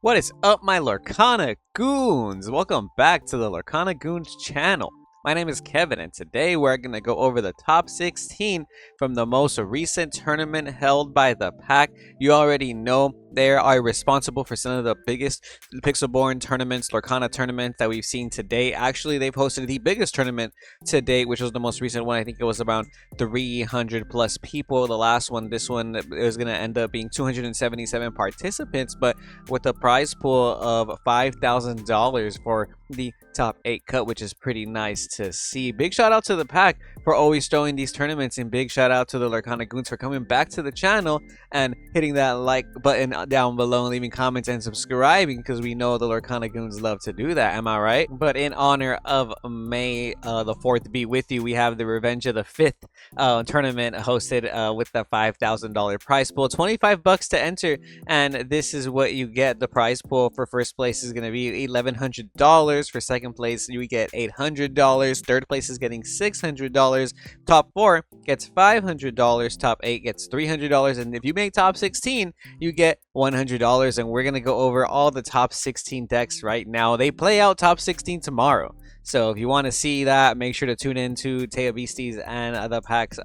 What is up, my Lorcana Goons? Welcome back to the Lorcana Goons channel. My name is Kevin, and today we're going to go over the top 16 from the most recent tournament held by the pack. You already know they are responsible for some of the biggest Pixelborn tournaments, Lorcana tournaments that we've seen today. Actually, they've hosted the biggest tournament to date, which was the most recent one. I think it was around 300 plus people. The last one, this one, is going to end up being 277 participants, but with a prize pool of $5,000 for the top 8 cut, which is pretty nice to see. Big shout out to the pack for always throwing these tournaments, and big shout out to the Lorcana Goons for coming back to the channel and hitting that like button down below and leaving comments and subscribing, because we know the Lorcana Goons love to do that. Am I right? But in honor of May the 4th be with you, we have the Revenge of the 5th tournament hosted with the $5,000 prize pool. 25 bucks to enter, and this is what you get. The prize pool for first place is going to be $1,100. For second place, you get $800. Third place is getting $600. Top 4 gets $500. Top 8 gets $300. And if you make top 16, you get $100. And we're going to go over all the top 16 decks right now. They play out top 16 tomorrow. So if you want to see that, make sure to tune in to Teo Beasties and the Pack's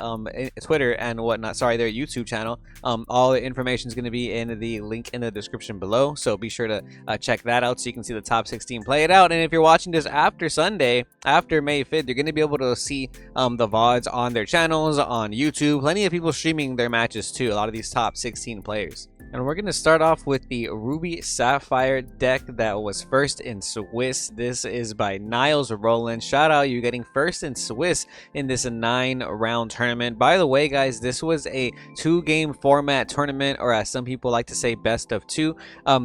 Twitter and whatnot. Sorry, their YouTube channel. All the information is going to be in the link in the description below. So be sure to check that out so you can see the top 16 play it out. And if you're watching this after Sunday, after May 5th, you're going to be able to see the VODs on their channels, on YouTube. Plenty of people streaming their matches too. A lot of these top 16 players. And we're going to start off with the Ruby Sapphire deck that was first in Swiss. This is by Niles Roland. Shout out, you getting first in Swiss in this 9-round tournament. By the way, guys, this was a 2-game format tournament, or as some people like to say, best of 2.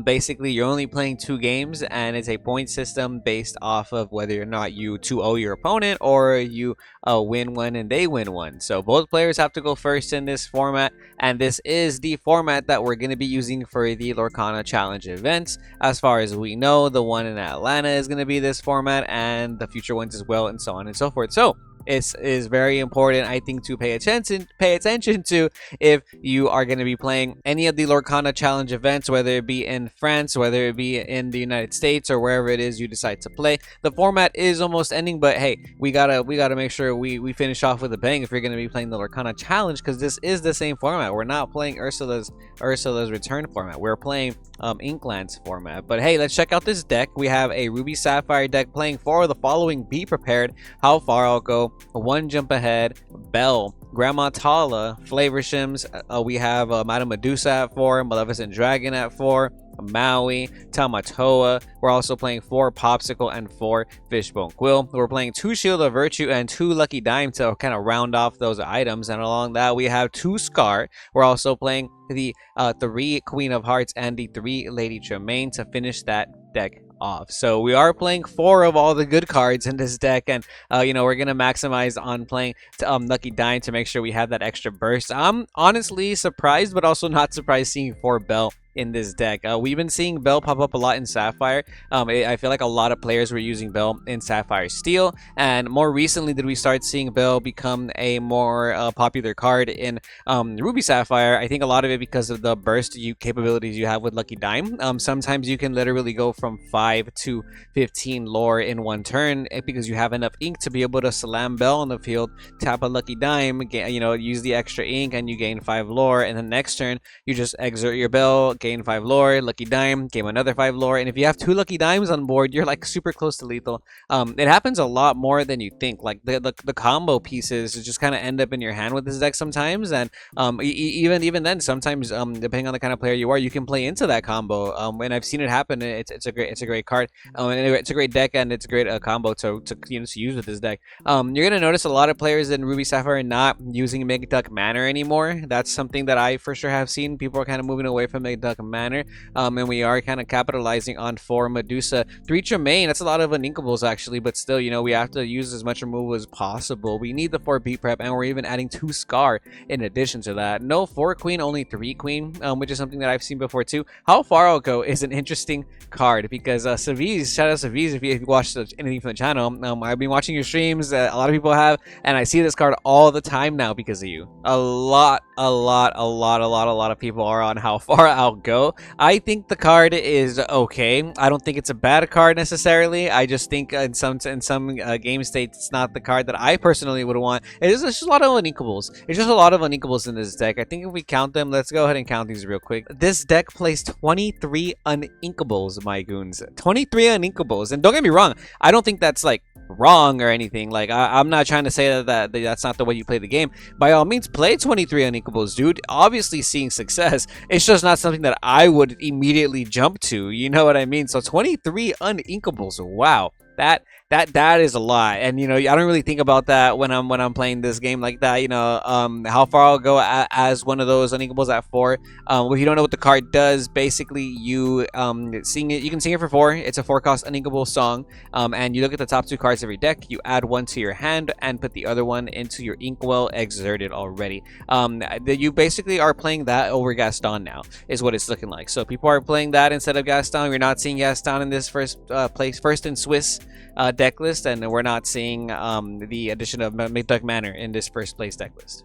Basically, you're only playing 2 games, and it's a point system based off of whether or not you 2-0 your opponent or you win one and they win one. So both players have to go first in this format, and this is the format that we're going to be using for the Lorcana Challenge events. As far as we know, the one in Atlanta is going to be this format, and the future ones as well, and so on and so forth. So it is very important, I think, to pay attention to if you are going to be playing any of the Lorcana Challenge events, whether it be in France, whether it be in the United States, or wherever it is you decide to play. The format is almost ending, but hey, we gotta make sure we finish off with a bang if you're going to be playing the Lorcana Challenge, because this is the same format. We're not playing Ursula's return format. We're playing Inkland's format. But hey, let's check out this deck. We have a Ruby Sapphire deck playing for the following. Be prepared. How far I'll go. 1 jump ahead, Belle, Grandma Tala, Flavor Shims. We have Madame Medusa at 4, Maleficent Dragon at 4, Maui, Tamatoa. We're also playing 4 Popsicle and 4 Fishbone Quill. We're playing 2 Shield of Virtue and 2 Lucky Dime to kind of round off those items. And along that, we have 2 Scar. We're also playing the 3 Queen of Hearts and the 3 Lady Tremaine to finish that deck off. So we are playing 4 of all the good cards in this deck, and you know, we're gonna maximize on playing Lucky Dime to make sure we have that extra burst. I'm honestly surprised, but also not surprised seeing 4 Belle in this deck. We've been seeing Belle pop up a lot in Sapphire. I feel like a lot of players were using Belle in Sapphire Steel, and more recently did we start seeing Belle become a more popular card in Ruby Sapphire. I think a lot of it because of the burst capabilities you have with Lucky Dime. Sometimes you can literally go from 5 to 15 lore in one turn because you have enough ink to be able to slam Belle on the field, tap a Lucky Dime, use the extra ink, and you gain 5 lore, and the next turn you just exert your Belle, gain 5 lore, Lucky Dime, gain another 5 lore, and if you have 2 Lucky Dimes on board, you're like super close to lethal. It happens a lot more than you think. Like the combo pieces just kind of end up in your hand with this deck sometimes, and even then, sometimes depending on the kind of player you are, you can play into that combo. And I've seen it happen. It's a great card, and it's a great deck, and it's a great combo to use with this deck. You're gonna notice a lot of players in Ruby Sapphire not using McDuck Manor anymore. That's something that I for sure have seen. People are kind of moving away from McDuck Manor, and we are kind of capitalizing on 4 Medusa, 3 Tremaine. That's a lot of uninkables actually, but still, we have to use as much removal as possible. We need the 4 beat prep, and we're even adding 2 Scar in addition to that. No 4 Queen, only 3 Queen, which is something that I've seen before too. How Far I'll Go is an interesting card because Saviz, shout out Saviz if you watched anything from the channel. I've been watching your streams, a lot of people have, and I see this card all the time now because of you. A lot of people are on How Far I'll go. I think the card is okay. I don't think it's a bad card necessarily. I just think in some game states it's not the card that I personally would want. It's just a lot of unequables. It's just a lot of unequables in this deck. I think if we count them, let's go ahead and count these real quick. This deck plays 23 uninkables, my goons. 23 uninkables. And don't get me wrong, I don't think that's like wrong or anything. Like I'm not trying to say that's not the way you play the game. By all means, play 23 uninkables, dude. Obviously seeing success. It's just not something that I would immediately jump to. You know what I mean? So 23 uninkables. Wow. That is a lot, and you know I don't really think about that when I'm playing this game like that. You know, how far I'll go as one of those uninkables at 4. If you don't know what the card does, basically you sing it. You can sing it for 4. It's a 4-cost uninkable song, and you look at the top 2 cards of every deck. You add one to your hand and put the other one into your inkwell exerted already. You basically are playing that over Gaston now, is what it's looking like. So people are playing that instead of Gaston. We're not seeing Gaston in this first in Swiss deck list, and we're not seeing the addition of McDuck Manor in this first place deck list.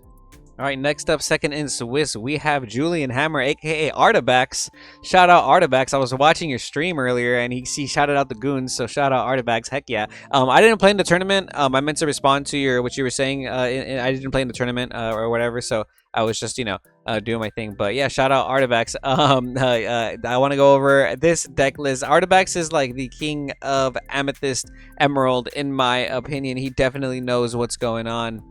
All right, next up, second in Swiss, we have Julian Hammer, aka Artabax. Shout out Artabax. I was watching your stream earlier, and he shouted out the goons, so shout out Artabax. Heck yeah. I didn't play in the tournament. I meant to respond to what you were saying. I didn't play in the tournament or whatever, so I was just, doing my thing. But yeah, shout out Artabax. I want to go over this deck list. Artabax is like the king of Amethyst Emerald, in my opinion. He definitely knows what's going on.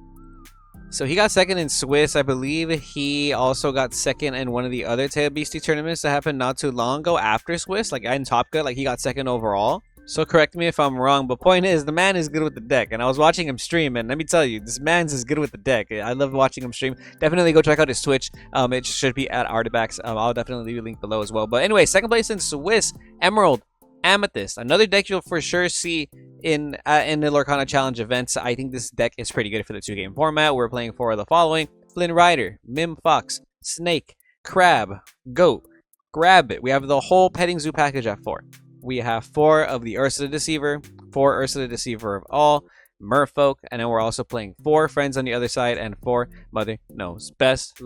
So he got second in Swiss. I believe he also got second in one of the other Tail Beastie tournaments that happened not too long ago after Swiss, like in Top Cut. Like he got second overall. So correct me if I'm wrong, but point is, the man is good with the deck, and I was watching him stream, and let me tell you, this man's is good with the deck. I love watching him stream. Definitely go check out his Twitch. It should be at Artabax. I'll definitely leave a link below as well. But anyway, second place in Swiss, Emerald, Amethyst. Another deck you'll for sure see in the Lorcana Challenge events. I think this deck is pretty good for the 2-game format. We're playing 4 of the following: Flynn Rider, Mim Fox, Snake, Crab, Goat, Grabbit. We have the whole Petting Zoo package at 4. We have 4 of the Ursa the Deceiver, 4 Ursa the Deceiver of all, Merfolk, and then we're also playing 4 Friends on the other side and 4 Mother Knows Best.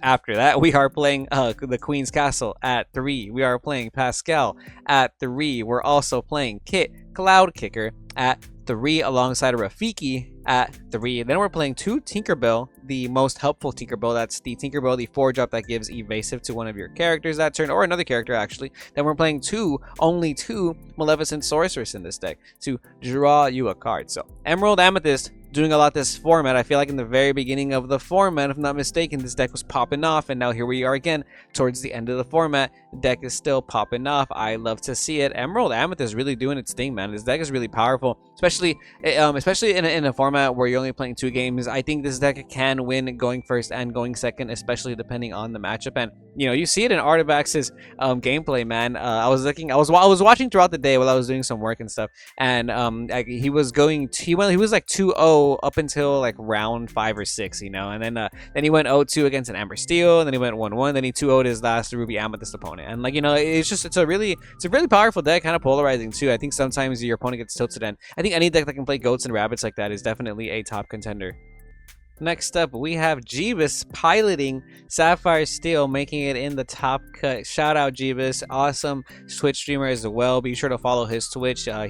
After that, we are playing the Queen's Castle at 3. We are playing Pascal at 3. We're also playing Kit Cloud Kicker at 3 alongside Rafiki at 3. Then we're playing 2 Tinkerbell, the most helpful Tinkerbell. That's the Tinkerbell, the 4-drop that gives evasive to one of your characters that turn, or another character actually. Then we're playing only two Maleficent Sorceress in this deck to draw you a card. So Emerald, Amethyst, doing a lot this format. I feel like in the very beginning of the format, if I'm not mistaken, this deck was popping off, and now here we are again towards the end of the format. The deck is still popping off. I love to see it. Emerald Amethyst really doing its thing, man. This deck is really powerful, especially in a format where you're only playing 2 games. I think this deck can win going first and going second, especially depending on the matchup. And you see it in Artabax's gameplay, man. I was watching throughout the day while I was doing some work and stuff, and he was like 2-0 up until like round 5 or 6, and then he went 0-2 against an Amber Steel, and then he went 1-1, then he 2-0'd his last Ruby Amethyst opponent. And it's a really powerful deck, kind of polarizing too. I think sometimes your opponent gets tilted, and I think any deck that can play goats and rabbits like that is definitely a top contender. Next up, we have Jeebus piloting Sapphire Steel, making it in the top cut. Shout out Jeebus, awesome Twitch streamer as well. Be sure to follow his Twitch. I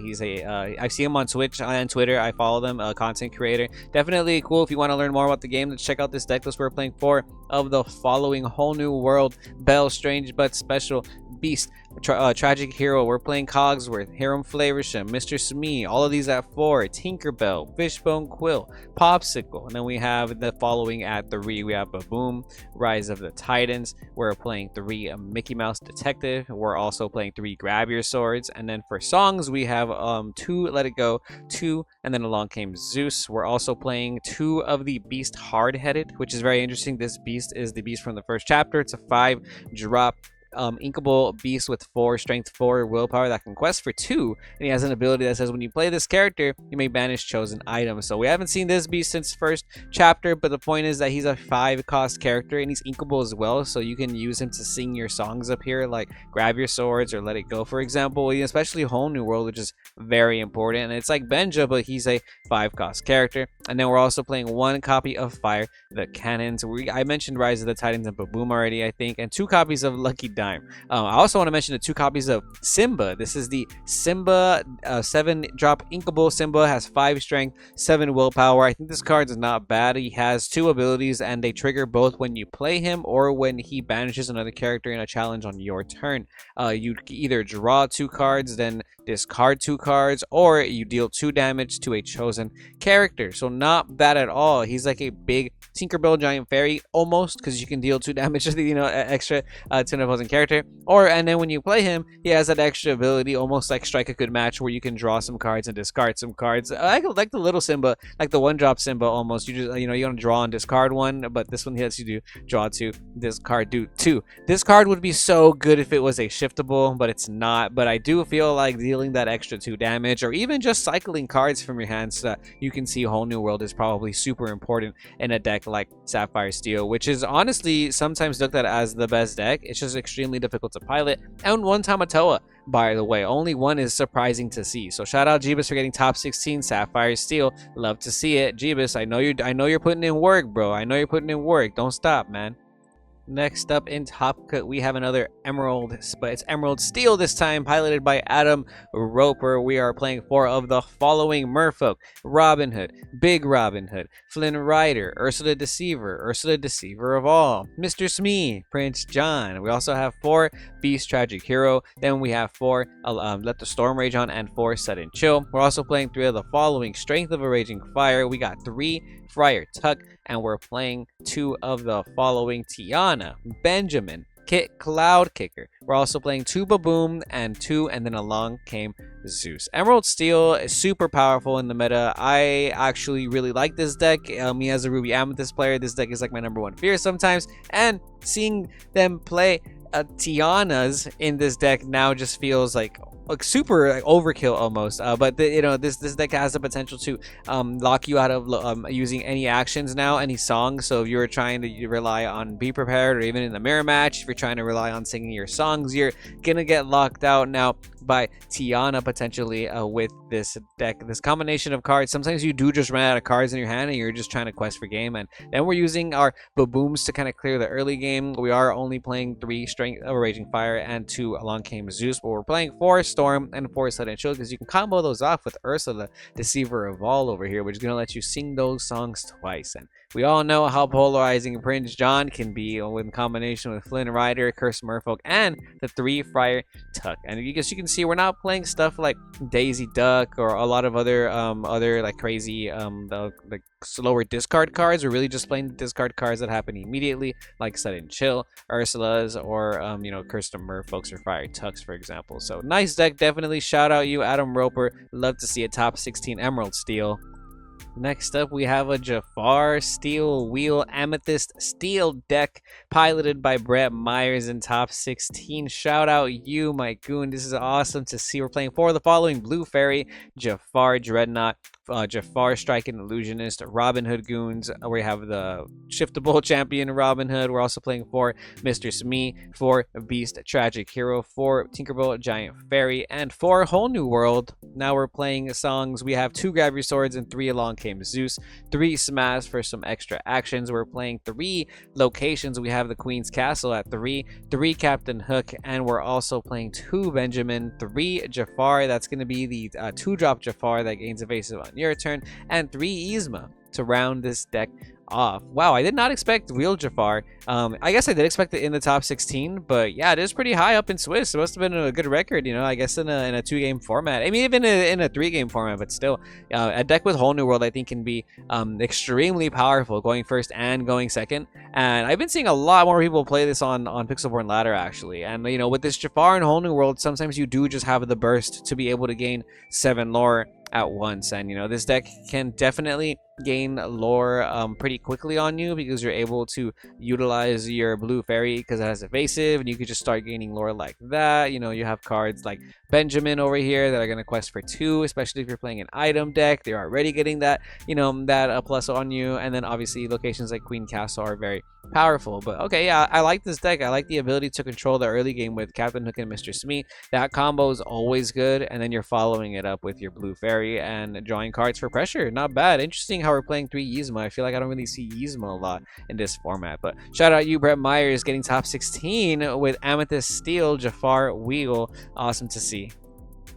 see him on Twitch and Twitter. I follow them, content creator. Definitely cool if you want to learn more about the game. Let's check out this deck list. We're playing 4 of the following: Whole New World, Belle, Strange but Special, Beast, Tragic Hero. We're playing Cogsworth, Harem Flavorsham, Mr. Smee. All of these at 4. Tinkerbell, Fishbone Quill, Popsicle. And then we have the following at 3. We have Baboom, Rise of the Titans. We're playing 3 Mickey Mouse Detective. We're also playing 3 Grab Your Swords. And then for songs, we have 2 Let It Go, 2 And Then Along Came Zeus. We're also playing 2 of the Beast Hard-Headed, which is very interesting. This beast is the beast from the first chapter. It's a 5-drop inkable beast with 4 strength, 4 willpower that can quest for 2, and he has an ability that says when you play this character, you may banish chosen items. So we haven't seen this beast since first chapter, but the point is that he's a 5-cost character, and he's inkable as well, so you can use him to sing your songs up here, like Grab Your Swords or Let It Go, for example, especially Whole New World, which is very important. And it's like Benja, but he's a 5-cost character. And then we're also playing 1 copy of Fire the Cannons. I mentioned Rise of the Titans and Baboom already, I think, and 2 copies of Lucky dime. I also want to mention the 2 copies of Simba. This is the Simba 7-drop Inkable. Simba has 5 strength, 7 willpower. I think this card is not bad. He has 2 abilities, and they trigger both when you play him or when he banishes another character in a challenge on your turn. You either draw 2 cards, then discard 2 cards, or you deal 2 damage to a chosen character. So not bad at all. He's like a big Tinkerbell giant fairy almost, because you can deal 2 damage to the extra to an opposing character. And then when you play him, he has that extra ability, almost like Strike a Good Match, where you can draw some cards and discard some cards. I like the little Simba, like the 1-drop Simba almost. You just you want to draw and discard 1, but this one lets you do draw 2, discard 2. This card would be so good if it was a shiftable, but it's not. But I do feel like dealing that extra 2 damage, or even just cycling cards from your hands so that you can see Whole New World, is probably super important in a deck like Sapphire Steel, which is honestly sometimes looked at as the best deck. It's just extremely difficult to pilot. And 1 Tamatoa, by the way, only 1 is surprising to see. So shout out Jeebus for getting top 16 Sapphire Steel. Love to see it. Jeebus, I know you're putting in work, bro. I know you're putting in work. Don't stop, man. Next up in Top Cut, we have another Emerald, but it's Emerald Steel this time, piloted by Adam Roper. We are playing 4 of the following Merfolk: Robin Hood, Big Robin Hood, Flynn Rider, Ursula Deceiver of All, Mr. Smee, Prince John. We also have 4 Beast Tragic Hero. Then we have 4 Let the Storm Rage On, and 4 Sudden Chill. We're also playing 3 of the following: Strength of a Raging Fire. We got 3 Friar Tuck, and we're playing 2 of the following: Tiana, Benjamin, Kit Cloud Kicker. We're also playing 2 Baboom and then along came Zeus. Emerald Steel is super powerful in the meta. I actually really like this deck. Me as a Ruby Amethyst player, this deck is like my number 1 fear sometimes, and seeing them play Tianas in this deck now just feels like super overkill almost. But this deck has the potential to lock you out of using any actions now, any songs. So if you're trying to rely on Be Prepared, or even in the mirror match, if you're trying to rely on singing your songs, you're gonna get locked out now by Tiana potentially with this deck. This combination of cards, sometimes you do just run out of cards in your hand and you're just trying to quest for game, and then we're using our Babooms to kind of clear the early game. We are only playing 3 Strength of a Raging Fire and 2 Along Came Zeus, but we're playing 4 Storm and 4 Sudden Chill, because you can combo those off with Ursula Deceiver of All over here, which is going to let you sing those songs twice. And we all know how polarizing Prince John can be in combination with Flynn Rider, Cursed Merfolk, and the 3 Friar Tuck. And you can see we're not playing stuff like Daisy Duck or a lot of other like crazy like slower discard cards. We're really just playing the discard cards that happen immediately, like Sudden Chill, Ursula's, or Cursed Merfolks or Friar Tucks, for example. So nice deck. Definitely shout out you, Adam Roper. Love to see a top 16 Emerald Steel. Next up, we have a Jafar Steel Wheel Amethyst Steel deck, piloted by Brett Myers in top 16. Shout out you, my goon. This is awesome to see. We're playing 4 of the following: Blue Fairy, Jafar Dreadnought, Jafar Striking Illusionist, Robin Hood Goons. We have the Shiftable Champion Robin Hood. We're also playing 4 Mr. Smee, 4 Beast Tragic Hero, 4 Tinkerbell Giant Fairy, and 4 Whole New World. Now we're playing songs. We have 2 Grab Your Swords and 3 Along Came Zeus, 3 Smash for some extra actions. We're playing 3 locations. We have the Queen's Castle at 3, 3 Captain Hook, and we're also playing 2 Benjamin, 3 Jafar. That's going to be the 2-drop Jafar that gains evasive on your turn, and 3 Yzma to round this deck off. Wow, I did not expect Wheel Jafar. I guess I did expect it in the top 16, but yeah, it is pretty high up in Swiss. It must have been a good record, I guess in a 2-game format. I mean, even in a 3-game format, but still, a deck with Whole New World I think can be extremely powerful, going first and going second. And I've been seeing a lot more people play this on Pixelborn Ladder, actually. And with this Jafar and Whole New World, sometimes you do just have the burst to be able to gain 7 lore at once. And this deck can definitely gain lore pretty quickly on you, because you're able to utilize your Blue Fairy because it has evasive, and you could just start gaining lore like that. You have cards like Benjamin over here that are going to quest for 2, especially if you're playing an item deck. They're already getting that that plus on you. And then obviously locations like Queen Castle are very powerful. But okay, yeah, I like this deck. I like the ability to control the early game with Captain Hook and Mr. Smee. That combo is always good, and then you're following it up with your blue fairy and drawing cards for pressure. Not bad. Interesting how we're playing 3 Yzma. I feel like I don't really see Yzma a lot in this format. But shout out you, Brett Myers, getting top 16 with Amethyst Steel, Jafar Weagle. Awesome to see.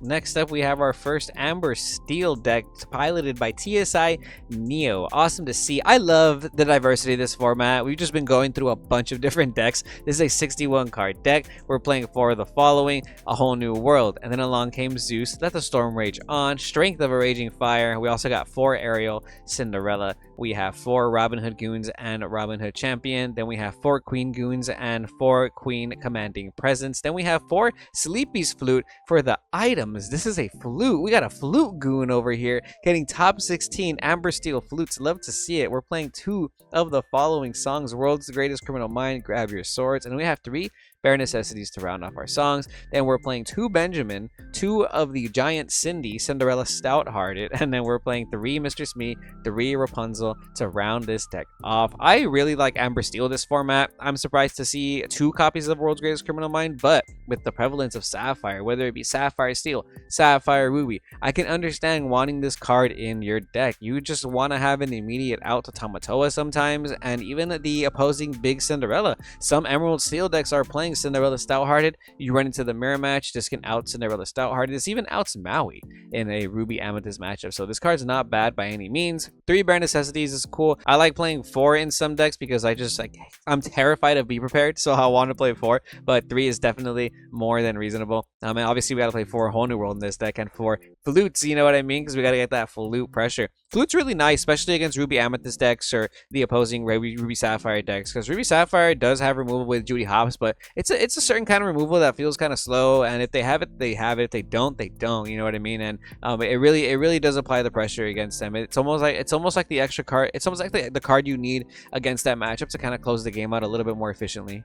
Next up, we have our first Amber Steel deck piloted by TSI Neo. Awesome to see. I love the diversity of this format. We've just been going through a bunch of different decks. This is a 61 card deck. We're playing 4 of the following: A Whole New World, and then along came Zeus, Let the Storm Rage On, Strength of a Raging Fire. We also got 4 Ariel, Cinderella. We have 4 Robin Hood Goons and Robin Hood Champion. Then we have 4 Queen Goons and 4 Queen Commanding Presence. Then we have 4 Sleepy's Flute for the items. This is a flute. We got a flute goon over here getting top 16 Amber Steel flutes. Love to see it. We're playing 2 of the following songs: World's Greatest Criminal Mind, Grab Your Swords, and we have 3 Bare Necessities to round off our songs. Then we're playing 2 Benjamin, 2 of the Giant Cindy, Cinderella Stout-Hearted, and then we're playing 3 Mr. Smee, 3 Rapunzel to round this deck off. I really like Amber Steel this format. I'm surprised to see 2 copies of World's Greatest Criminal Mind, but with the prevalence of Sapphire, whether it be Sapphire Steel, Sapphire Ruby, I can understand wanting this card in your deck. You just want to have an immediate out to Tamatoa sometimes, and even the opposing Big Cinderella. Some Emerald Steel decks are playing Cinderella Stout-Hearted. You run into the mirror match, this can out Cinderella Stout-Hearted. This even outs Maui in a Ruby Amethyst matchup. So this card's not bad by any means. 3 Bare Necessities is cool. I like playing 4 in some decks because I'm terrified of Be Prepared, so I want to play 4, but 3 is definitely more than reasonable. And obviously we got to play 4 Whole New World in this deck and 4 flutes, you know what I mean? Because we got to get that flute pressure. Flute's really nice, especially against Ruby Amethyst decks or the opposing Ruby Sapphire decks, because Ruby Sapphire does have removal with Judy Hopps, but it's a certain kind of removal that feels kind of slow, and if they have it, they have it. If they don't, they don't. You know what I mean? And it really does apply the pressure against them. It's almost like the extra card. It's almost like the card you need against that matchup to kind of close the game out a little bit more efficiently.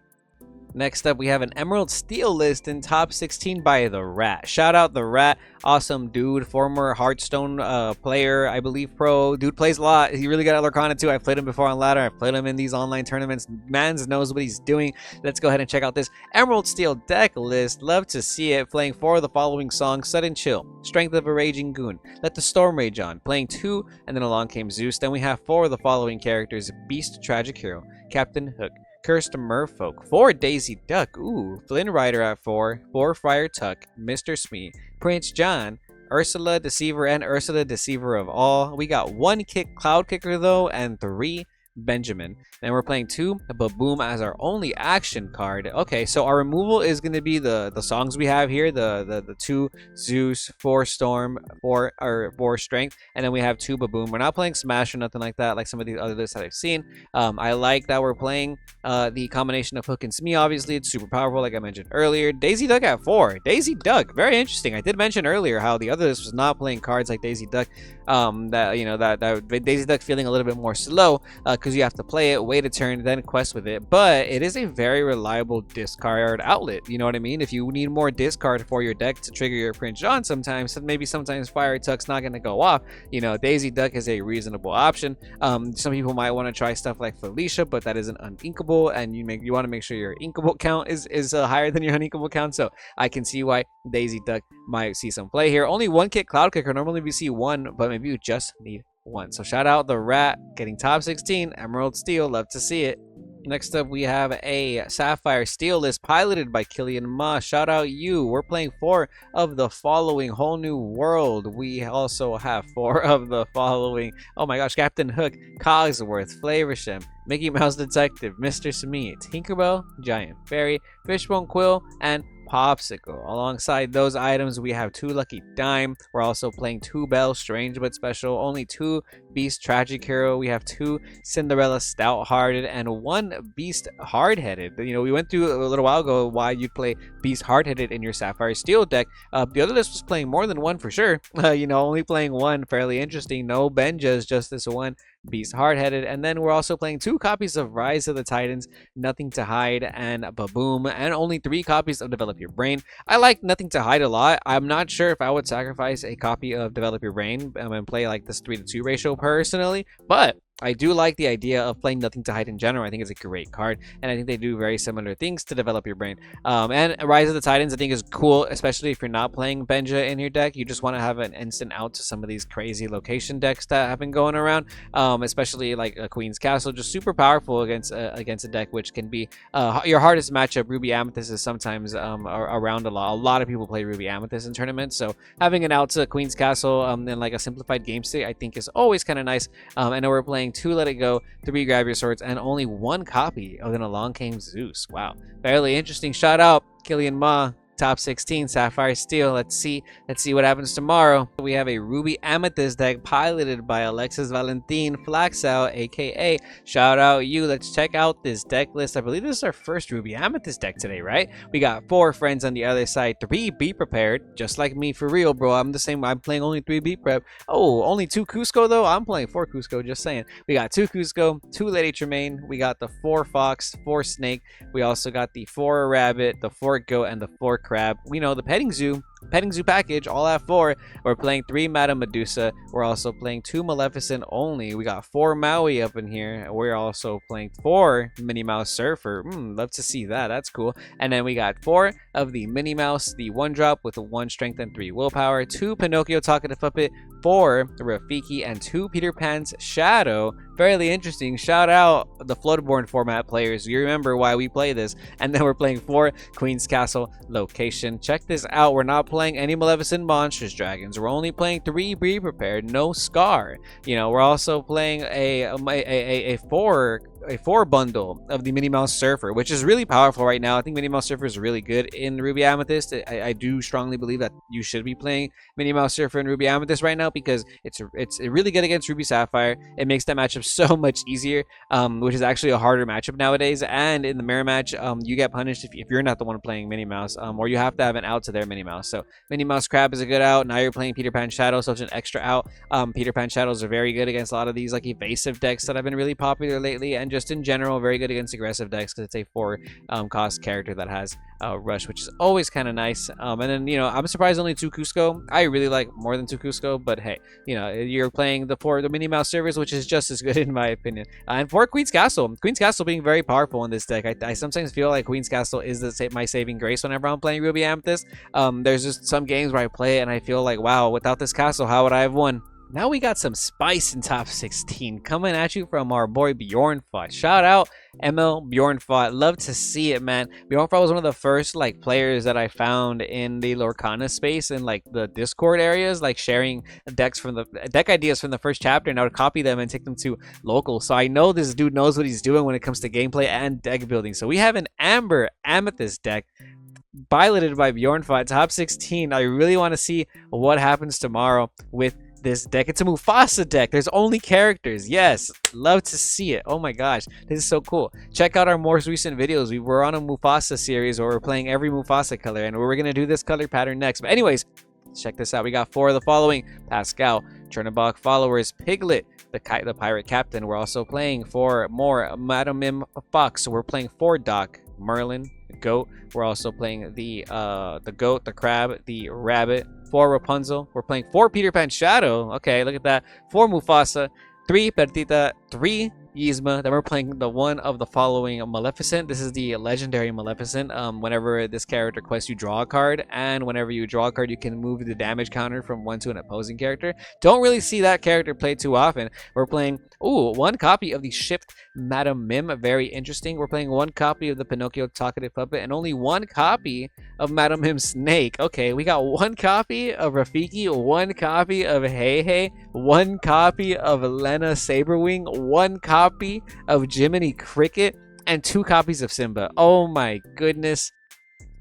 Next up, we have an Emerald Steel list in top 16 by The Rat. Shout out The Rat. Awesome dude. Former Hearthstone player, I believe, pro. Dude plays a lot. He really got a Lorcana too. I've played him before on ladder. I've played him in these online tournaments. Mans knows what he's doing. Let's go ahead and check out this Emerald Steel deck list. Love to see it. Playing 4 of the following songs: Sudden Chill, Strength of a Raging Goon, Let the Storm Rage On. Playing 2, and then along came Zeus. Then we have 4 of the following characters: Beast Tragic Hero, Captain Hook, Cursed Merfolk, 4 Daisy Duck, ooh, Flynn Rider at 4, 4 Friar Tuck, Mr. Smee, Prince John, Ursula Deceiver, and Ursula Deceiver of All. We got 1 Cloud Kicker though, and 3 Benjamin. Then we're playing 2 Baboom as our only action card. Okay, so our removal is going to be the songs we have here, the 2 Zeus, 4 Storm, 4 Strength, and then we have 2 Baboom. We're not playing Smash or nothing like that, like some of the other lists that I've seen. I like that we're playing the combination of Hook and Smee. Obviously, it's super powerful, like I mentioned earlier. Daisy Duck at 4. Daisy Duck, very interesting. I did mention earlier how the other list was not playing cards like Daisy Duck. That Daisy Duck feeling a little bit more slow because you have to play it, wait a turn, then quest with it. But it is a very reliable discard outlet. You know what I mean? If you need more discard for your deck to trigger your Prince John sometimes Fire Tuck's not going to go off. You know, Daisy Duck is a reasonable option. Some people might want to try stuff like Felicia, but that isn't uninkable, and you want to make sure your inkable count is higher than your uninkable count. So I can see why Daisy Duck might see some play here. Only 1 Cloud Kicker. Normally we see 1, but maybe you just need 1. So shout out The Rat getting top 16 Emerald Steel. Love to see it. Next up, we have a Sapphire Steel list piloted by Killian Ma. Shout out you. We're playing 4 of the following: Whole New World. We also have 4 of the following, oh my gosh, Captain Hook, Cogsworth, Flaversham, Mickey Mouse Detective, Mr. Smee, Tinkerbell, Giant Fairy, Fishbone Quill, and Popsicle. Alongside those items, we have 2 Lucky Dime. We're also playing 2 Belle Strange but Special, only 2 Beast Tragic Hero. We have 2 Cinderella Stout-Hearted, and 1 Beast Hard-Headed. You know, we went through a little while ago why you'd play Beast Hard-Headed in your Sapphire Steel deck. The other list was playing more than 1 for sure. Only playing 1, fairly interesting. No Benjas, just this 1 Beast Hard-Headed. And then we're also playing 2 copies of Rise of the Titans, Nothing to Hide, and Baboom, and only 3 copies of Develop Your Brain. I like Nothing to Hide a lot. I'm not sure if I would sacrifice a copy of Develop Your Brain and play like this 3-to-2 ratio personally, but I do like the idea of playing Nothing to Hide in general. I think it's a great card, and I think they do very similar things to develop your brain. And Rise of the Titans, I think, is cool, especially if you're not playing Benja in your deck. You just want to have an instant out to some of these crazy location decks that have been going around, especially like a Queen's Castle, just super powerful against a deck which can be your hardest matchup. Ruby Amethyst is sometimes around a lot. A lot of people play Ruby Amethyst in tournaments, so having an out to Queen's Castle and like a simplified game state, I think is always kind of nice. I know we're playing 2 Let It Go, 3 Grab Your Swords, and only 1 copy of Then Along Came Zeus. Wow, fairly interesting. Shout out Killian Ma. Top 16 Sapphire Steel. Let's see what happens tomorrow. We have a Ruby Amethyst deck piloted by Alexis Valentin Flaxout, aka shout out you. Let's check out this deck list. I believe this is our first Ruby Amethyst deck today, right? We got 4 friends on the other side, 3 Be Prepared, just like me for real, bro. I'm the same. I'm playing only 3 Be Prep. Oh, only 2 Cusco though. I'm playing 4 Cusco, just saying. We got 2 Cusco, 2 Lady Tremaine. We got the 4 Fox, 4 Snake. We also got the 4 Rabbit, the 4 Goat, and the 4 Crab. We know the petting zoo package, all at 4. We're playing 3 Madame Medusa. We're also playing 2 Maleficent only. We got 4 Maui up in here. We're also playing 4 Minnie Mouse Surfer. Love to see that. That's cool. And then we got 4 of the Minnie Mouse, the 1-drop with 1 strength and 3 willpower, 2 Pinocchio Talkative Puppet, 4 Rafiki, and 2 Peter Pan's Shadow. Fairly interesting. Shout out the Floodborne format players. You remember why we play this. And then we're playing 4 Queen's Castle Location. Check this out. We're not playing any Maleficent Monstrous Dragons. We're only playing 3 Be Prepared, no Scar. You know, we're also playing a 4 bundle of the Minnie Mouse Surfer, which is really powerful right now. I think Minnie Mouse Surfer is really good in Ruby Amethyst. I do strongly believe that you should be playing Minnie Mouse Surfer in Ruby Amethyst right now because it's really good against Ruby Sapphire. It makes that matchup so much easier, which is actually a harder matchup nowadays. And in the mirror match, you get punished if you're not the one playing Minnie Mouse, or you have to have an out to their Minnie Mouse. So Minnie Mouse Crab is a good out. Now you're playing Peter Pan Shadow, so it's an extra out. Peter Pan Shadows are very good against a lot of these like evasive decks that have been really popular lately, and just in general very good against aggressive decks because it's a 4 cost character that has rush, which is always kind of nice. And then, you know, I'm surprised only 2 Cusco. I really like more than 2 Cusco, but hey, you know, you're playing the Minnie Mouse Service, which is just as good in my opinion. And 4 Queen's Castle. Queen's Castle being very powerful in this deck. I sometimes feel like Queen's Castle is my saving grace whenever I'm playing Ruby Amethyst. There's just some games where I play it and I feel like, wow, without this castle, how would I have won? Now we got some spice in top 16 coming at you from our boy Bjornfot. Shout out ML Bjornfot. Love to see it, man. Bjornfot was one of the first like players that I found in the Lorcana space in like the Discord areas, like sharing decks from the deck ideas from the first chapter, and I would copy them and take them to local. So I know this dude knows what he's doing when it comes to gameplay and deck building. So we have an Amber Amethyst deck piloted by Bjornfot, top 16. I really want to see what happens tomorrow with this deck. It's a Mufasa deck. There's only characters. Yes, love to see it. Oh my gosh, this is so cool. Check out our most recent videos. We were on a Mufasa series where we're playing every Mufasa color, and we're gonna do this color pattern next. But anyways, check this out. We got 4 of the following: Pascal, Chernobog followers, Piglet, the pirate captain. We're also playing 4 more Madam Mim Fox. So we're playing 4 Doc, Merlin, the Goat. We're also playing the Goat, the Crab, the Rabbit, 4 Rapunzel. We're playing 4 Peter Pan Shadow. Okay, look at that. 4 Mufasa, 3 Perdita, 3 Yzma. Then we're playing the 1 of the following Maleficent. This is the legendary Maleficent. Whenever this character quests, you draw a card, and whenever you draw a card, you can move the damage counter from 1 to an opposing character. Don't really see that character played too often. We're playing 1 copy of the Shipped Madam Mim. Very interesting. We're playing 1 copy of the Pinocchio Talkative Puppet and only 1 copy of Madam Mim Snake. Okay, we got 1 copy of Rafiki, 1 copy of HEI, 1 copy of Lena Saberwing, 1 copy of Jiminy Cricket, and 2 copies of Simba. Oh my goodness.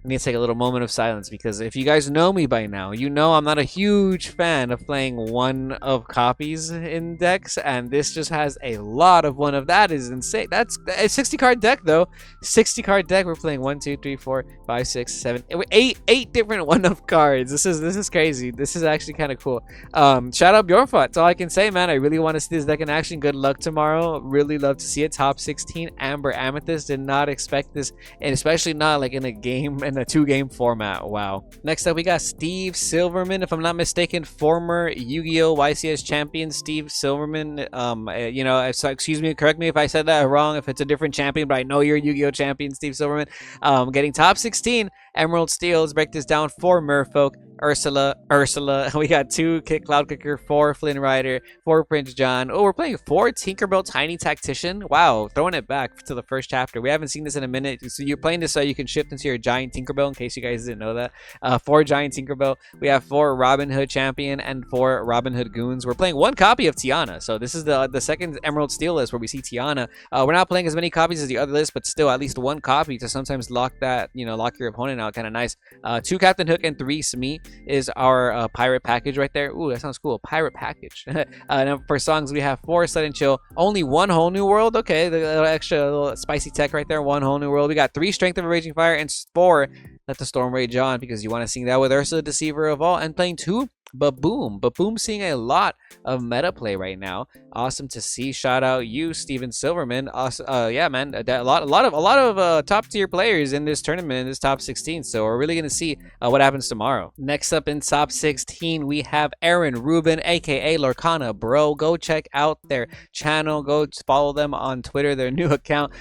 I need to take a little moment of silence because if you guys know me by now, you know I'm not a huge fan of playing 1 of copies in decks, and this just has a lot of 1 of. That is insane. That's a 60 card deck though. 60 card deck. We're playing 1, 2, 3, 4, 5, 6, 7, 8 different 1 of cards. This is crazy. This is actually kind of cool. Shout out Bjornfot. That's all I can say, man. I really want to see this deck in action. Good luck tomorrow. Really love to see it. Top 16 Amber Amethyst. Did not expect this, and especially not like in a game in a 2-game format. Wow. Next up, we got Steve Silverman. If I'm not mistaken, former Yu-Gi-Oh! YCS champion Steve Silverman. You know, so excuse me, correct me if I said that wrong, if it's a different champion, but I know you're Yu-Gi-Oh! Champion Steve Silverman. Getting top 16 Emerald Steel. Let's break this down. 4 Merfolk, Ursula. We got 2 Cloud Kicker, 4 Flynn Rider, 4 Prince John. Oh, we're playing 4 Tinkerbell Tiny Tactician. Wow, throwing it back to the first chapter. We haven't seen this in a minute. So you're playing this so you can shift into your giant Tinkerbell, in case you guys didn't know that. 4 giant Tinkerbell. We have 4 Robin Hood Champion and 4 Robin Hood Goons. We're playing 1 copy of Tiana. So this is the second Emerald Steel list where we see Tiana. We're not playing as many copies as the other list, but still at least 1 copy to sometimes lock your opponent out. Kind of nice. 2 Captain Hook and 3 Smee is our pirate package right there. Ooh, that sounds cool. Pirate package. Now for songs, we have 4 Sudden Chill, only 1 Whole New World. Okay, the little spicy tech right there. 1 Whole New World. We got 3 Strength of a Raging Fire and 4 Let the Storm Rage On, because you want to sing that with Ursula, Deceiver of All, and playing 2 Baboom. Baboom seeing a lot of meta play right now. Awesome to see. Shout out you, Steven Silverman. Awesome. Yeah, man. A lot of top tier players in this tournament, in this top 16. So we're really gonna see what happens tomorrow. Next up in top 16, we have Aaron Rubin, aka Lorcana Bro. Go check out their channel. Go follow them on Twitter. Their new account,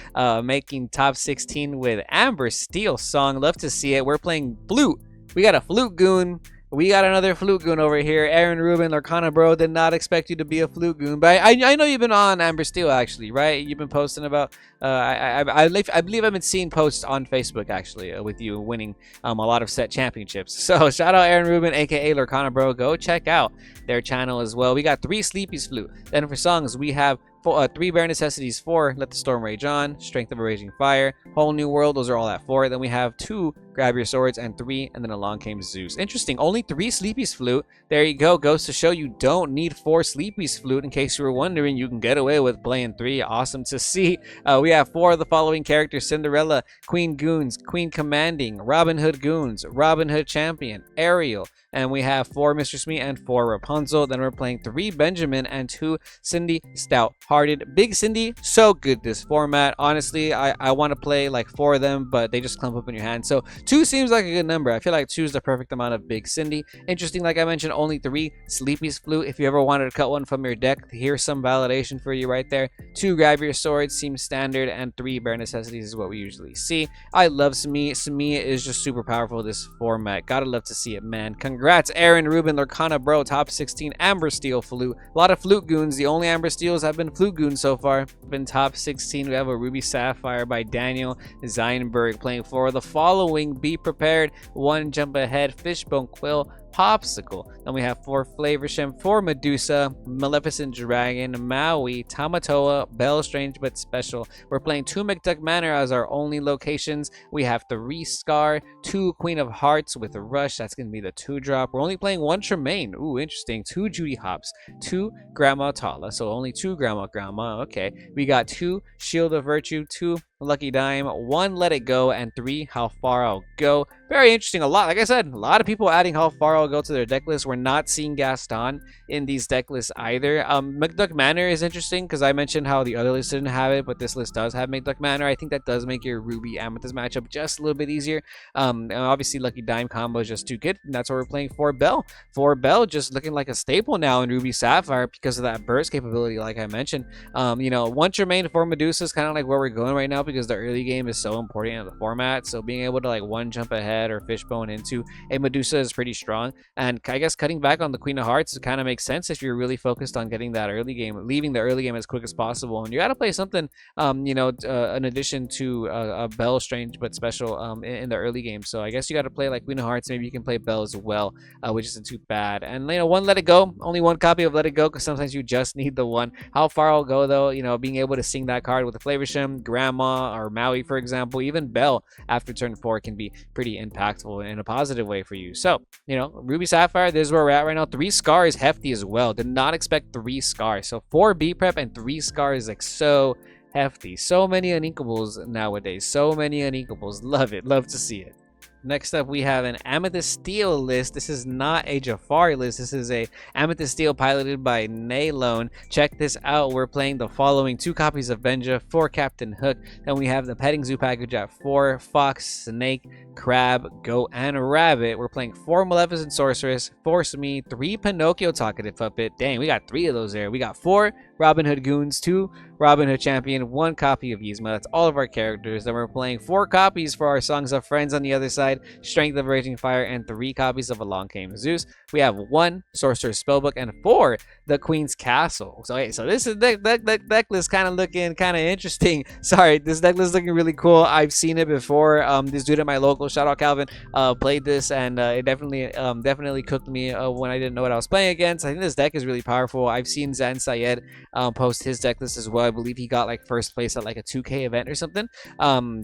making top 16 with Amber Steel song. Love to see it. We're playing flute. We got a flute goon. We got another flute goon over here. Aaron Rubin, Lorcana Bro, did not expect you to be a flute goon. But I know you've been on Amber Steel, actually, right? You've been posting about... I believe I've been seeing posts on Facebook, actually, with you winning a lot of set championships. So shout out Aaron Rubin, a.k.a. Lorcana Bro. Go check out their channel as well. We got 3 Sleepy's Flute. Then for songs, we have 3 Bare Necessities, 4 Let the Storm Rage On, Strength of a Raging Fire, Whole New World. Those are all at 4. Then we have 2 Grab Your Swords and 3, and then Along Came Zeus. Interesting. Only 3 Sleepy's Flute. There you go. Goes to show you don't need 4 Sleepy's Flute. In case you were wondering, you can get away with playing 3. Awesome to see. We have 4 of the following characters: Cinderella, Queen Goons, Queen Commanding, Robin Hood Goons, Robin Hood Champion, Ariel, and we have 4 Mr. Smee and 4 Rapunzel. Then we're playing 3 Benjamin and 2 Cindy Stout-Hearted. Big Cindy, so good this format. Honestly, I want to play like 4 of them, but they just clump up in your hand. So 2 seems like a good number. I feel like 2 is the perfect amount of Big Cindy. Interesting, like I mentioned, only 3 Sleepy's Flute. If you ever wanted to cut one from your deck, here's some validation for you right there. 2 Grab Your Sword seems standard, and 3 Bare Necessities is what we usually see. I love Smee. Smee is just super powerful this format. Gotta love to see it, man. Congrats, Aaron Rubin, Lorcana Bro, top 16, Amber Steel Flute. A lot of Flute Goons. The only Amber Steels have been Flute Goons so far. In top 16, we have a Ruby Sapphire by Daniel Zeinberg, playing 4 of the following: Be Prepared, 1 Jump Ahead, Fishbone Quill, Popsicle. Then we have 4 Flavorsham, 4 Medusa, Maleficent Dragon, Maui, Tamatoa, Bell Strange but Special. We're playing 2 McDuck Manor as our only locations. We have 3 Scar, 2 Queen of Hearts with a Rush. That's going to be the 2-drop. We're only playing 1 Tremaine. Ooh, interesting. 2 Judy Hops, 2 Grandma Tala. So only 2 Grandma. Okay. We got 2 Shield of Virtue, 2 Lucky Dime, 1 Let It Go, and 3 How Far I'll Go. Very interesting. Like I said, a lot of people adding How Far I'll Go to their deck list. We're not seeing Gaston in these deck lists either. McDuck Manor is interesting because I mentioned how the other list didn't have it, but this list does have McDuck Manor. I think that does make your Ruby Amethyst matchup just a little bit easier. And obviously, Lucky Dime combo is just too good, and that's what we're playing for Bell. For Bell, just looking like a staple now in Ruby Sapphire because of that burst capability, like I mentioned. 1 Tremaine, 4 Medusa is kind of like where we're going right now because the early game is so important in the format. So being able to like 1 Jump Ahead or Fishbone into a Medusa is pretty strong. And I guess cutting back on the Queen of Hearts kind of makes sense if you're really focused on getting that early game, leaving the early game as quick as possible. And you got to play something, in addition to a Bell Strange but Special in the early game. So I guess you got to play like Queen of Hearts. Maybe you can play Bell as well, which isn't too bad. And 1 Let It Go, only 1 copy of Let It Go because sometimes you just need the 1. How Far I'll Go though, being able to sing that card with a Flavorsham, Grandma, or Maui, for example, even Bell after turn 4 can be pretty impactful in a positive way for you. So, Ruby Sapphire, this is where we're at right now. 3 Scar is hefty as well. Did not expect 3 Scar. So 4 B Prep and 3 Scar is like so hefty. So many uninkables nowadays. So many uninkables. Love it. Love to see it. Next up, we have an Amethyst Steel list. This is not a Jafari list. This is a Amethyst Steel piloted by Naylone. Check this out. We're playing the following 2 copies of Benja, 4 Captain Hook. Then we have the Petting Zoo package at 4 Fox, Snake, Crab, Goat, and Rabbit. We're playing 4 Maleficent Sorceress, 4 Smee, 3 Pinocchio Talkative Puppet. Dang, we got 3 of those there. We got 4 Robin Hood Goons, 2 Robin Hood Champion, 1 copy of Yzma. That's all of our characters. Then we're playing 4 copies for our Songs of Friends on the other side, Strength of Raging Fire, and 3 copies of Along Came Zeus. We have 1 Sorcerer's Spellbook and 4 The Queen's Castle. So, okay, so this is deck list kind of looking kind of interesting. Sorry, this deck list looking really cool. I've seen it before. This dude at my local, shout out Calvin, played this, and it definitely cooked me when I didn't know what I was playing against. I think this deck is really powerful. I've seen Zan Syed post his deck list as well. I believe he got like first place at like a 2K event or something.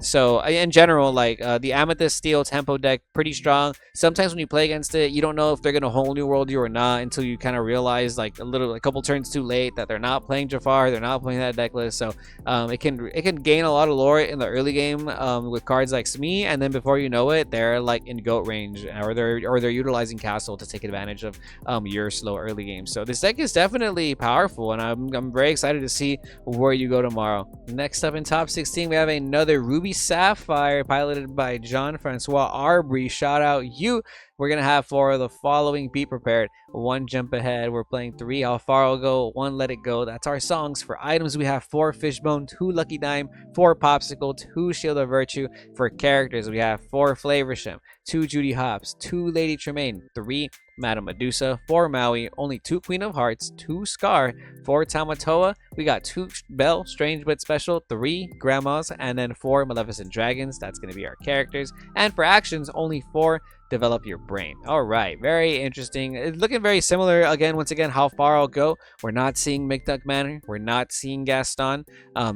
So in general, like the Amethyst Steel tempo deck, pretty strong. Sometimes when you play against it, you don't know if they're gonna whole new world you or not until you kind of realize like a couple turns too late that they're not playing Jafar, they're not playing that deck list. So it can gain a lot of lore in the early game with cards like Smee, and then before you know it, they're like in goat range, or they're utilizing Castle to take advantage of your slow early game. So this deck is definitely powerful, and I'm very excited to see where you go tomorrow. Next up in top 16, we have another Ruby Sapphire piloted by John Francois Arbery. Shout out you. We're going to have 4 of the following. Be prepared. 1 Jump Ahead. We're playing 3 How Far I'll Go. 1 Let It Go. That's our songs. For items, we have 4 Fishbone, 2 Lucky Dime, 4 Popsicle, 2 Shield of Virtue. For characters, we have 4 Flavorsham, 2 Judy Hopps, 2 Lady Tremaine, 3 Madame Medusa, 4 Maui, only 2 Queen of Hearts, 2 Scar, 4 Tamatoa. We got 2 Belle, Strange but Special, 3 Grandmas, and then 4 Maleficent Dragons. That's going to be our characters. And for actions, only 4 Develop Your Brain. All right, very interesting. It's looking very similar. Once again, How Far I'll Go. We're not seeing McDuck Manor. We're not seeing Gaston.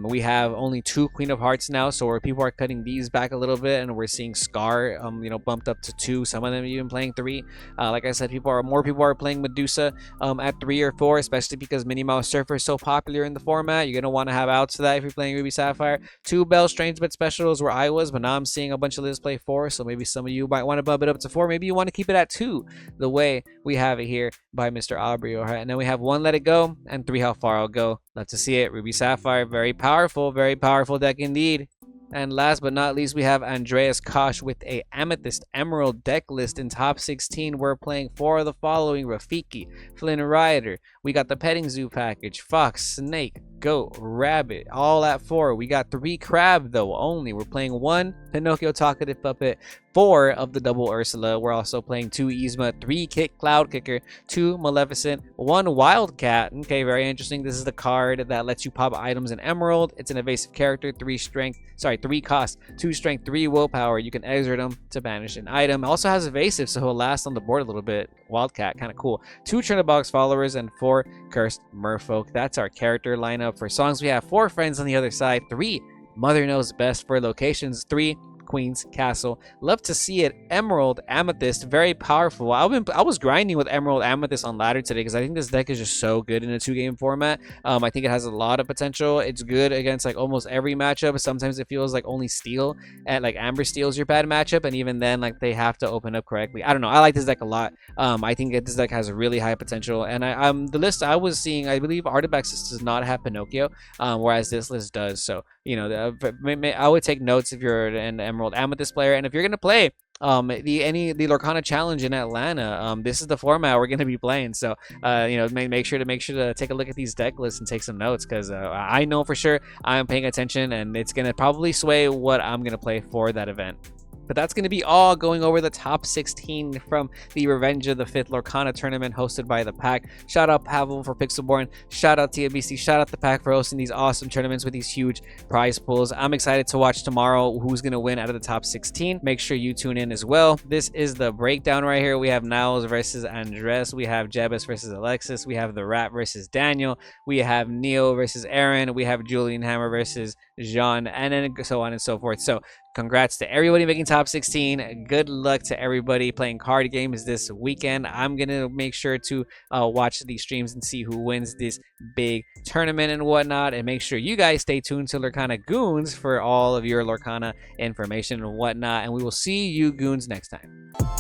We have only 2 Queen of Hearts now, so where people are cutting these back a little bit, and we're seeing Scar, bumped up to 2. Some of them even playing 3. Like I said, more people are playing Medusa at 3 or 4, especially because Minnie Mouse Surfer is so popular in the format. You're gonna want to have outs to that if you're playing Ruby Sapphire. 2 Belle, Strange but Special is where I was, but now I'm seeing a bunch of lists play 4, so maybe some of you might want to bump it up to 4. Maybe you want to keep it at 2, the way we have it here by Mr. Aubrey. All right, and then we have 1 Let It Go and 3 How Far I'll Go. Love to see it. Ruby Sapphire, very powerful deck indeed. And last but not least, we have Andreas Kosh with a Amethyst Emerald deck list in top 16. We're playing 4 of the following: Rafiki, Flynn Rider. We got the Petting Zoo package, Fox, Snake, Goat, Rabbit, all at 4. We got 3 Crab though only. We're playing 1 Pinocchio Talkative Puppet, 4 of the double Ursula. We're also playing 2 Yzma, 3 Kick Cloud Kicker, 2 Maleficent, 1 Wildcat. Okay, very interesting. This is the card that lets you pop items in Emerald. It's an evasive character, 3 cost, 2 strength, 3 willpower. You can exert him to banish an item. Also has evasive, so he'll last on the board a little bit. Wildcat, kind of cool. 2 Chernabog's followers and 4 Cursed Merfolk. That's our character lineup. For songs, we have 4 Friends on the other side, 3 Mother Knows Best. For locations, 3 Queen's Castle. Love to see it. Emerald Amethyst, very powerful. I was grinding with Emerald Amethyst on ladder today because I think this deck is just so good in a 2-game format. I think it has a lot of potential. It's good against like almost every matchup. Sometimes it feels like only Steel and like Amber Steel is your bad matchup, and even then like they have to open up correctly. I don't know. I like this deck a lot. I think this deck has a really high potential, and the list I was seeing, I believe Artifacts does not have Pinocchio, whereas this list does. So I would take notes if you're an Emerald Amethyst player, and if you're gonna play the Lorcana challenge in Atlanta, this is the format we're gonna be playing. So make sure to take a look at these deck lists and take some notes, because I know for sure I'm paying attention, and it's gonna probably sway what I'm gonna play for that event. But that's going to be all going over the top 16 from the Revenge of the 5th Lorcana tournament hosted by the Pack. Shout out Pavel for Pixelborn. Shout out TMBC. Shout out the Pack for hosting these awesome tournaments with these huge prize pools. I'm excited to watch tomorrow who's going to win out of the top 16. Make sure you tune in as well. This is the breakdown right here. We have Niles versus Andres. We have Jebus versus Alexis. We have The Rat versus Daniel. We have Neo versus Aaron. We have Julian Hammer versus Jean, and then so on and so forth. So congrats to everybody making top 16. Good luck to everybody playing card games this weekend. I'm gonna make sure to watch these streams and see who wins this big tournament and whatnot, and make sure you guys stay tuned to Lorcana Goons for all of your Lorcana information and whatnot, and we will see you goons next time.